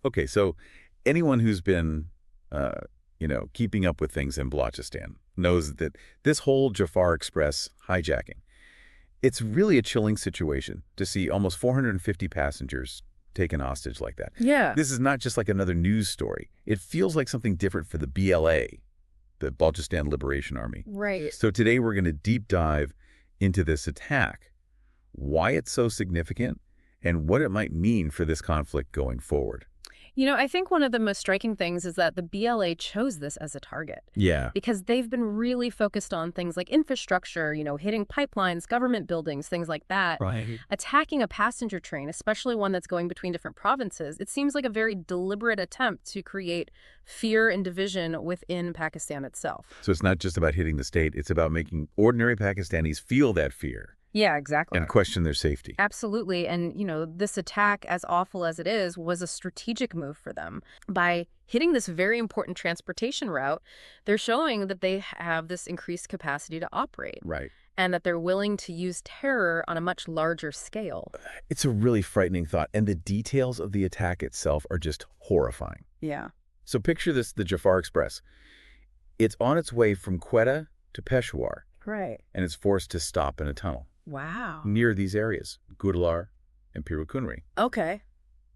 Okay, so anyone who's been, keeping up with things in Balochistan knows that this whole Jaffar Express hijacking, it's really a chilling situation to see almost 450 passengers taken hostage like that. Yeah. This is not just like another news story. It feels like something different for the BLA, the Balochistan Liberation Army. Right. So today we're going to deep dive into this attack, why it's so significant, and what it might mean for this conflict going forward. I think one of the most striking things is that the BLA chose this as a target. Yeah. Because they've been really focused on things like infrastructure, hitting pipelines, government buildings, things like that. Right. Attacking a passenger train, especially one that's going between different provinces, it seems like a very deliberate attempt to create fear and division within Pakistan itself. So it's not just about hitting the state, it's about making ordinary Pakistanis feel that fear Yeah, exactly. and question their safety. Absolutely. And, this attack, as awful as it is, was a strategic move for them. By hitting this very important transportation route, they're showing that they have this increased capacity to operate. Right. And that they're willing to use terror on a much larger scale. It's a really frightening thought, and the details of the attack itself are just horrifying. Yeah. So picture this, the Jaffar Express. It's on its way from Quetta to Peshawar, Right. and it's forced to stop in a tunnel Wow. near these areas, Gudalar and Pirukunri. Okay.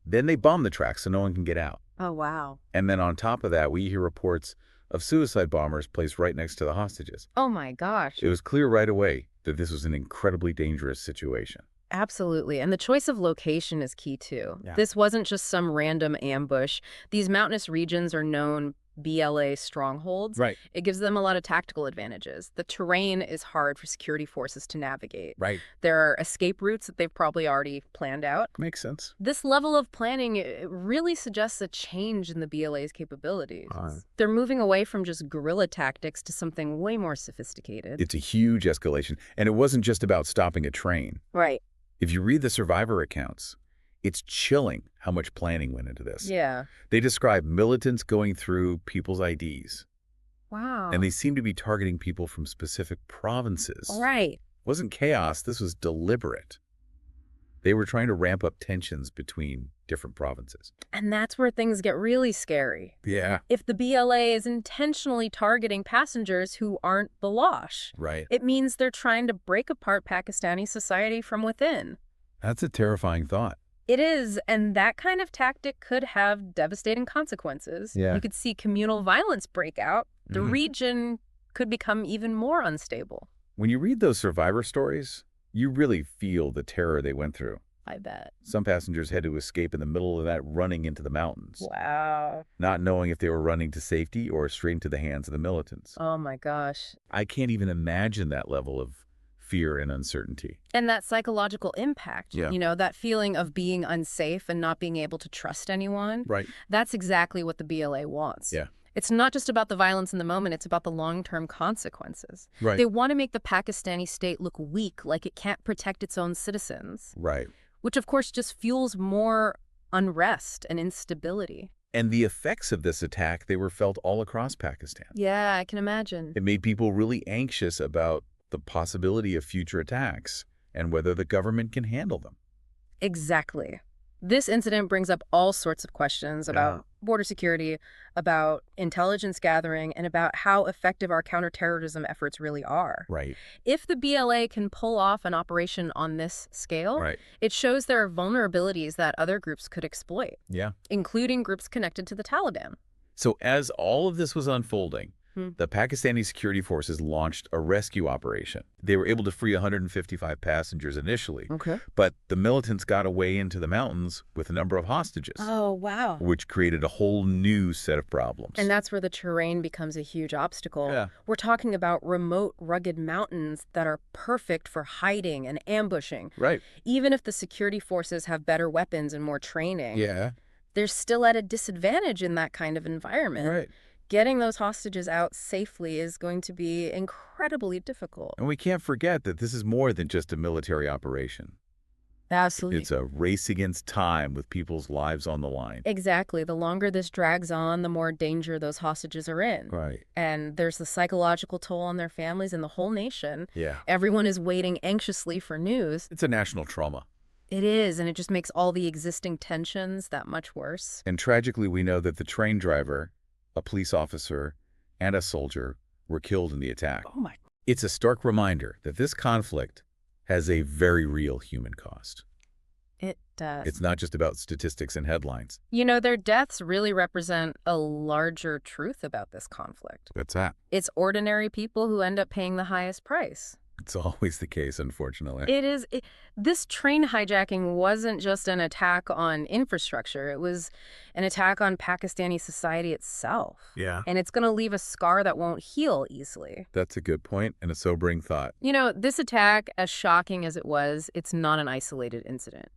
Then they bomb the tracks so no one can get out. Oh, wow. And then on top of that, we hear reports of suicide bombers placed right next to the hostages. Oh, my gosh. It was clear right away that this was an incredibly dangerous situation. Absolutely. And the choice of location is key, too. Yeah. This wasn't just some random ambush. These mountainous regions are known BLA strongholds. Right. It gives them a lot of tactical advantages. The terrain is hard for security forces to navigate. Right. There are escape routes that they've probably already planned out. Makes sense. This level of planning, it really suggests a change in the BLA's capabilities. Uh. They're moving away from just guerrilla tactics to something way more sophisticated. It's a huge escalation. And it wasn't just about stopping a train. Right. If you read the survivor accounts, it's chilling how much planning went into this. Yeah. They describe militants going through people's IDs. Wow. And they seem to be targeting people from specific provinces. Right. It wasn't chaos. This was deliberate. They were trying to ramp up tensions between different provinces. And that's where things get really scary. Yeah. If the BLA is intentionally targeting passengers who aren't Baloch, Right. it means they're trying to break apart Pakistani society from within. That's a terrifying thought. It is, and that kind of tactic could have devastating consequences. Yeah. You could see communal violence break out. The Mhm. region could become even more unstable. When you read those survivor stories, you really feel the terror they went through. I bet. Some passengers had to escape in the middle of that running into the mountains, Wow. not knowing if they were running to safety or straight into the hands of the militants. Oh my gosh. I can't even imagine that level of fear and uncertainty. And that psychological impact, Yeah. that feeling of being unsafe and not being able to trust anyone, Right. that's exactly what the BLA wants. Yeah. It's not just about the violence in the moment, it's about the long-term consequences. Right. They want to make the Pakistani state look weak, like it can't protect its own citizens, Right. which of course just fuels more unrest and instability. And the effects of this attack, they were felt all across Pakistan. Yeah, I can imagine. It made people really anxious about the possibility of future attacks and whether the government can handle them. Exactly. This incident brings up all sorts of questions about border security, about intelligence gathering, and about how effective our counterterrorism efforts really are. Right. If the BLA can pull off an operation on this scale, Right. it shows there are vulnerabilities that other groups could exploit, Yeah. including groups connected to the Taliban. So as all of this was unfolding, Hmm. the Pakistani security forces launched a rescue operation. They were able to free 155 passengers initially, Okay. but the militants got away into the mountains with a number of hostages, Oh, wow. which created a whole new set of problems. And that's where the terrain becomes a huge obstacle. Yeah. We're talking about remote, rugged mountains that are perfect for hiding and ambushing. Right. Even if the security forces have better weapons and more training, Yeah. they're still at a disadvantage in that kind of environment. Right. Getting those hostages out safely is going to be incredibly difficult. And we can't forget that this is more than just a military operation. Absolutely. It's a race against time with people's lives on the line. Exactly. The longer this drags on, the more danger those hostages are in. Right. And there's the psychological toll on their families and the whole nation. Yeah. Everyone is waiting anxiously for news. It's a national trauma. It is, and it just makes all the existing tensions that much worse. And tragically, we know that the train driver, a police officer, and a soldier were killed in the attack. Oh my. It's a stark reminder that this conflict has a very real human cost. It does. It's not just about statistics and headlines. You know, their deaths really represent a larger truth about this conflict. What's that? It's ordinary people who end up paying the highest price. It's always the case, unfortunately. It is. This train hijacking wasn't just an attack on infrastructure. It was an attack on Pakistani society itself. Yeah. And it's going to leave a scar that won't heal easily. That's a good point and a sobering thought. You know, this attack, as shocking as it was, it's not an isolated incident.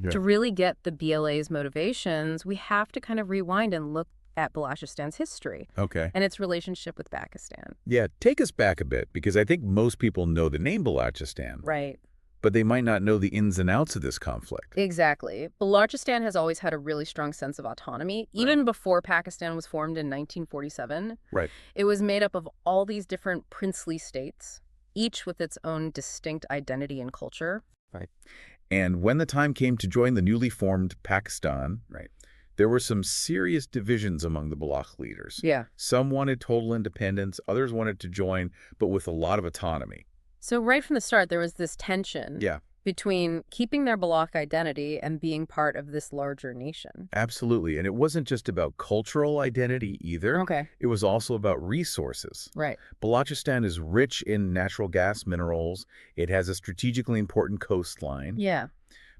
Yeah. To really get the BLA's motivations, we have to kind of rewind and look at Balochistan's history Okay. and its relationship with Pakistan. Yeah, take us back a bit, because I think most people know the name Balochistan, Right. but they might not know the ins and outs of this conflict. Exactly. Balochistan has always had a really strong sense of autonomy. Even before Pakistan was formed in 1947, Right. it was made up of all these different princely states, each with its own distinct identity and culture. Right. And when the time came to join the newly formed Pakistan, right, there were some serious divisions among the Baloch leaders. Yeah. Some wanted total independence, others wanted to join, but with a lot of autonomy. So right from the start, there was this tension Yeah, between keeping their Baloch identity and being part of this larger nation. absolutely. And it wasn't just about cultural identity either. Okay. It was also about resources. Right. Balochistan is rich in natural gas minerals. It has a strategically important coastline. Yeah.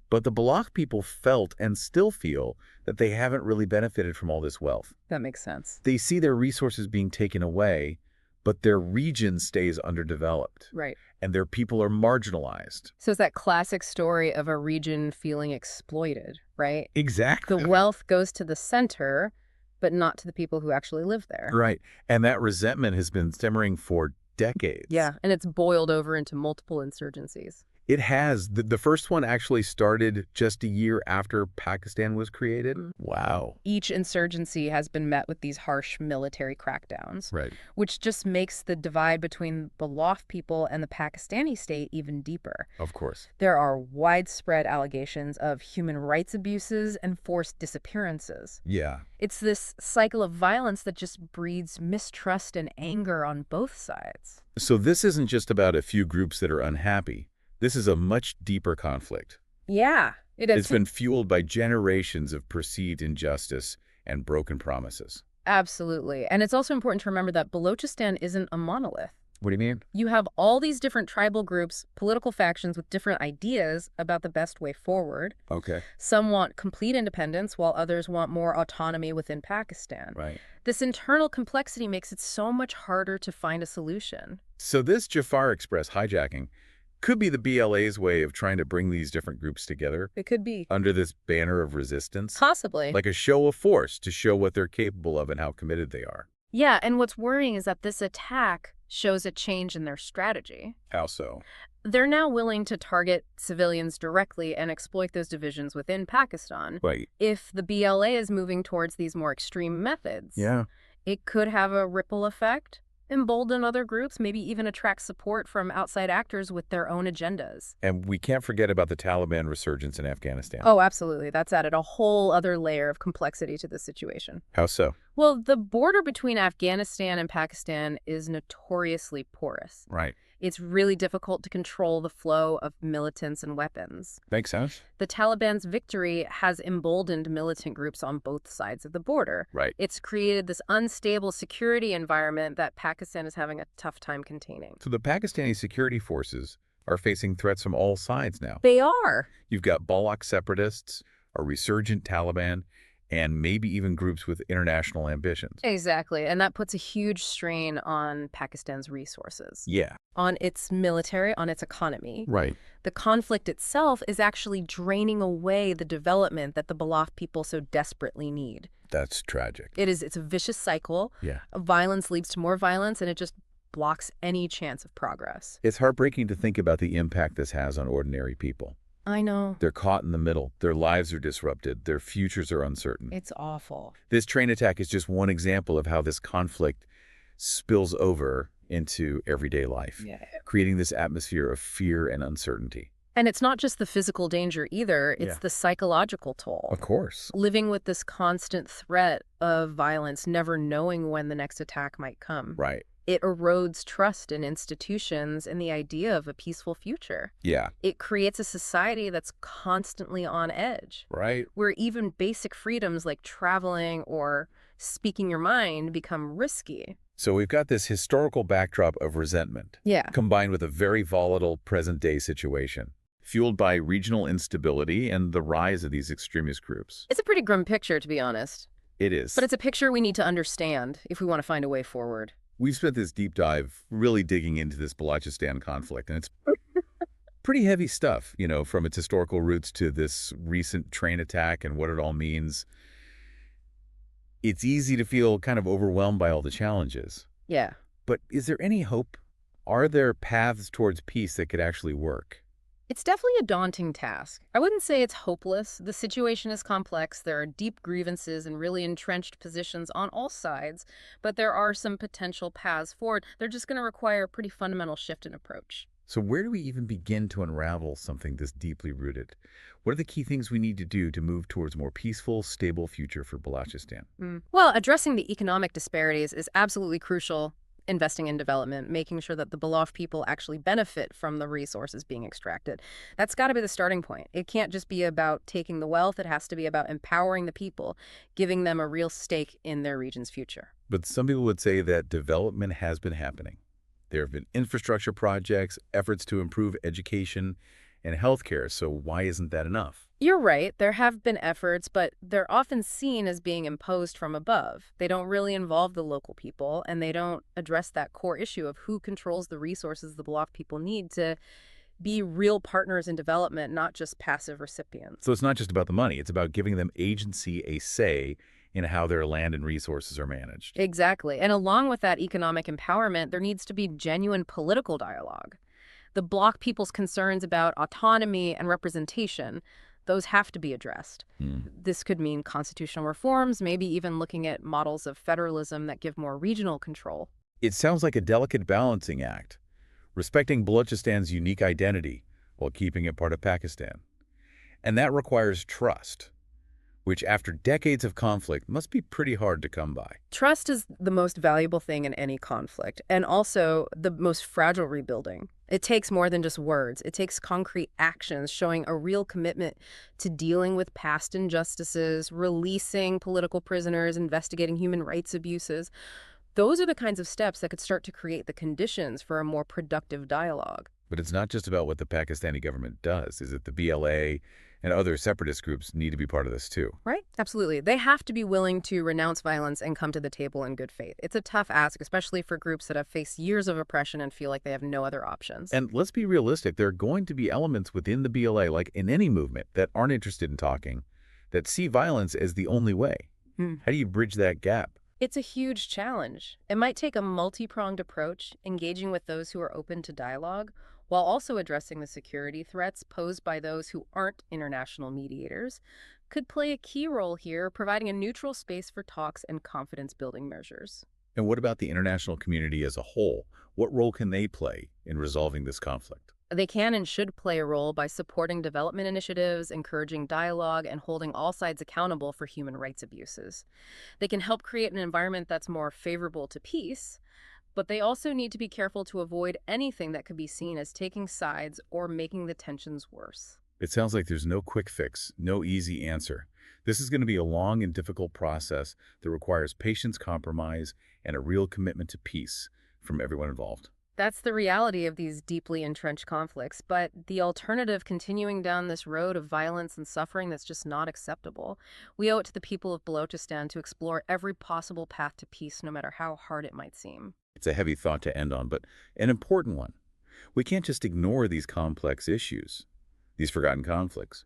But the Baloch people felt and still feel that they haven't really benefited from all this wealth. That makes sense. They see their resources being taken away, but their region stays underdeveloped, Right. and their people are marginalized. So it's that classic story of a region feeling exploited, right? Exactly. The wealth goes to the center, but not to the people who actually live there. Right. And that resentment has been simmering for decades. Yeah, and it's boiled over into multiple insurgencies. It has. The first one actually started just a year after Pakistan was created. Wow. Each insurgency has been met with these harsh military crackdowns, Right. which just makes the divide between the Baloch people and the Pakistani state even deeper. Of course. There are widespread allegations of human rights abuses and forced disappearances. Yeah. It's this cycle of violence that just breeds mistrust and anger on both sides. So this isn't just about a few groups that are unhappy. This is a much deeper conflict. Yeah, it is. It's been fueled by generations of perceived injustice and broken promises. Absolutely. And it's also important to remember that Balochistan isn't a monolith. What do you mean? You have all these different tribal groups, political factions with different ideas about the best way forward. Okay. Some want complete independence, while others want more autonomy within Pakistan. Right. This internal complexity makes it so much harder to find a solution. So this Jaffar Express hijacking could be the BLA's way of trying to bring these different groups together It could be. under this banner of resistance. Possibly. Like a show of force to show what they're capable of and how committed they are. Yeah, and what's worrying is that this attack shows a change in their strategy. How so? They're now willing to target civilians directly and exploit those divisions within Pakistan. Right. If the BLA is moving towards these more extreme methods, Yeah. it could have a ripple effect, embolden other groups, maybe even attract support from outside actors with their own agendas. And we can't forget about the Taliban resurgence in Afghanistan. Oh, absolutely. That's added a whole other layer of complexity to the situation. How so? Well, the border between Afghanistan and Pakistan is notoriously porous. Right. It's really difficult to control the flow of militants and weapons. Makes sense. The Taliban's victory has emboldened militant groups on both sides of the border. Right. It's created this unstable security environment that Pakistan is having a tough time containing. So the Pakistani security forces are facing threats from all sides now. They are. You've got Balak separatists, a resurgent Taliban, and maybe even groups with international ambitions. Exactly. And that puts a huge strain on Pakistan's resources, Yeah. on its military, on its economy. Right. The conflict itself is actually draining away the development that the Baloch people so desperately need. That's tragic. It's a vicious cycle. Yeah. Violence leads to more violence, and it just blocks any chance of progress. It's heartbreaking to think about the impact this has on ordinary people. I know. They're caught in the middle. Their lives are disrupted. Their futures are uncertain. It's awful. This train attack is just one example of how this conflict spills over into everyday life, Yeah. creating this atmosphere of fear and uncertainty. And it's not just the physical danger either, it's Yeah. the psychological toll. Of course. Living with this constant threat of violence, never knowing when the next attack might come. Right. It erodes trust in institutions and the idea of a peaceful future. Yeah. It creates a society that's constantly on edge, Right. where even basic freedoms like traveling or speaking your mind become risky. So we've got this historical backdrop of resentment, Yeah. combined with a very volatile present-day situation, fueled by regional instability and the rise of these extremist groups. It's a pretty grim picture, to be honest. It is. But it's a picture we need to understand if we want to find a way forward. We've spent this deep dive really digging into this Balochistan conflict, and it's pretty heavy stuff, from its historical roots to this recent train attack and what it all means. It's easy to feel kind of overwhelmed by all the challenges. Yeah. But is there any hope? Are there paths towards peace that could actually work? It's definitely a daunting task. I wouldn't say it's hopeless. The situation is complex. There are deep grievances and really entrenched positions on all sides, but there are some potential paths forward. They're just going to require a pretty fundamental shift in approach. So where do we even begin to unravel something this deeply rooted? What are the key things we need to do to move towards a more peaceful, stable future for Balochistan? Well, addressing the economic disparities is absolutely crucial. Investing in development, making sure that the Baloch people actually benefit from the resources being extracted. That's got to be the starting point. It can't just be about taking the wealth. It has to be about empowering the people, giving them a real stake in their region's future. But some people would say that development has been happening. There have been infrastructure projects, efforts to improve education and healthcare, so why isn't that enough? You're right, there have been efforts, but they're often seen as being imposed from above. They don't really involve the local people, and they don't address that core issue of who controls the resources the Baloch people need to be real partners in development, not just passive recipients. So it's not just about the money, it's about giving them agency, a say in how their land and resources are managed. Exactly. And along with that economic empowerment, there needs to be genuine political dialogue. The Baloch people's concerns about autonomy and representation, those have to be addressed. This could mean constitutional reforms, maybe even looking at models of federalism that give more regional control. It sounds like a delicate balancing act, respecting Balochistan's unique identity while keeping it part of Pakistan. And that requires trust, which after decades of conflict must be pretty hard to come by. Trust is the most valuable thing in any conflict, and also the most fragile rebuilding. It takes more than just words. It takes concrete actions showing a real commitment to dealing with past injustices, releasing political prisoners, investigating human rights abuses. Those are the kinds of steps that could start to create the conditions for a more productive dialogue. But it's not just about what the Pakistani government does. Is it the BLA and other separatist groups need to be part of this too? Right? Absolutely. They have to be willing to renounce violence and come to the table in good faith. It's a tough ask, especially for groups that have faced years of oppression and feel like they have no other options. And let's be realistic, there are going to be elements within the BLA, like in any movement, that aren't interested in talking, that see violence as the only way. How do you bridge that gap? It's a huge challenge. It might take a multi-pronged approach, engaging with those who are open to dialogue, while also addressing the security threats posed by those who aren't international mediators, could play a key role here, providing a neutral space for talks and confidence-building measures. And what about the international community as a whole? What role can they play in resolving this conflict? They can and should play a role by supporting development initiatives, encouraging dialogue, and holding all sides accountable for human rights abuses. They can help create an environment that's more favorable to peace, but they also need to be careful to avoid anything that could be seen as taking sides or making the tensions worse. It sounds like there's no quick fix, no easy answer. This is going to be a long and difficult process that requires patience, compromise, and a real commitment to peace from everyone involved. That's the reality of these deeply entrenched conflicts, but the alternative, continuing down this road of violence and suffering, that's just not acceptable. We owe it to the people of Balochistan to explore every possible path to peace, no matter how hard it might seem. It's a heavy thought to end on, but an important one. We can't just ignore these complex issues, these forgotten conflicts.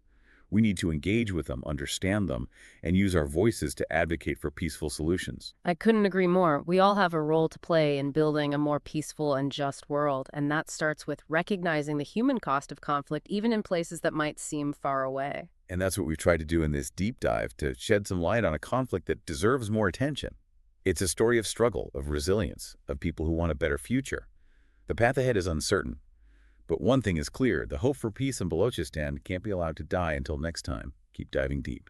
We need to engage with them, understand them, and use our voices to advocate for peaceful solutions. I couldn't agree more. We all have a role to play in building a more peaceful and just world, and that starts with recognizing the human cost of conflict, even in places that might seem far away. And that's what we've tried to do in this deep dive, to shed some light on a conflict that deserves more attention. It's a story of struggle, of resilience, of people who want a better future. The path ahead is uncertain, But one thing is clear, the hope for peace in Balochistan can't be allowed to die until next time. Keep diving deep.